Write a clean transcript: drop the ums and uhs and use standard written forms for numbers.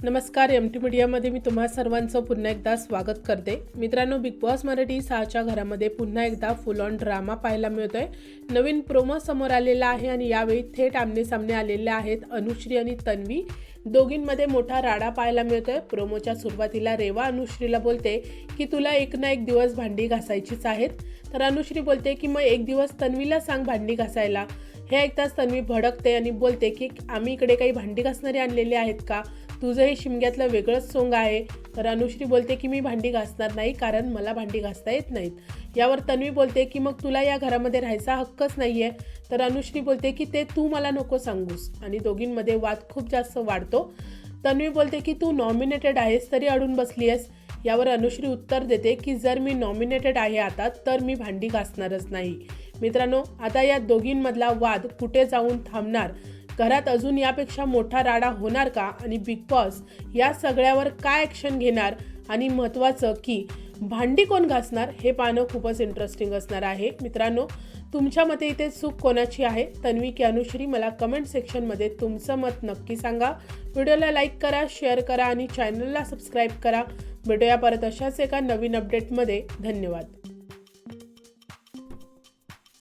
नमस्कार. MT मीडियामध्ये मी तुम्हा सर्वांचं पुन्हा एकदा स्वागत करते. मित्रांनो, बिग बॉस मराठी 6च्या घरामध्ये पुन्हा एकदा फुल ऑन ड्रामा पाहायला मिळतोय. नवीन प्रोमो समोर आलेला आहे आणि यावेळी थेट आमने-सामने आलेले आहेत अनुश्री आणि तन्वी. दोघींमध्ये मोठा राडा पाहायला मिळतोय. प्रोमोच्या सुरुवातीला रेवा अनुश्रीला बोलते की तुला एक ना एक दिवस भांडी घासायचीच आहेत. तर अनुश्री बोलते की मग एक दिवस तन्वीला सांग भांडी घासायला. हे ऐकताच तन्वी भडकते आणि बोलते की आम्ही इकडे काही भांडी घासणारे आणलेले आहेत का? तुझं हे शिमग्यातलं वेगळंच सोंग आहे. तर अनुश्री बोलते की मी भांडी घासणार नाही कारण मला भांडी घासता येत नाहीत. यावर तन्वी बोलते की मग तुला या घरामध्ये राहायचा हक्कच नाही आहे. तर अनुश्री बोलते की ते तू मला नको सांगूस आणि दोघींमध्ये वाद खूप जास्त वाढतो. तन्वी बोलते की तू नॉमिनेटेड आहेस तरी अडून बसली आहेस. यावर अनुश्री उत्तर देते की जर मी नॉमिनेटेड आहे आता तर मी भांडी घासणारच नाही. मित्रांनो, आता या दोघींमधला वाद कुठे जाऊन थांबणार? घरात अजून यापेक्षा मोठा राडा होणार का? आणि बिग बॉस या सगळ्यावर काय ॲक्शन घेणार? आणि महत्त्वाचं की भांडी कोण घासणार हे पाहणं खूपच इंटरेस्टिंग असणार आहे. मित्रांनो, तुमच्या मते इथे चूक कोणाची आहे? तन्वी की अनुश्री? मला कमेंट सेक्शनमध्ये तुमचं मत नक्की सांगा. व्हिडिओला लाईक करा, शेअर करा आणि चॅनलला सबस्क्राईब करा. भेटूया परत अशाच एका नवीन अपडेटमध्ये. धन्यवाद.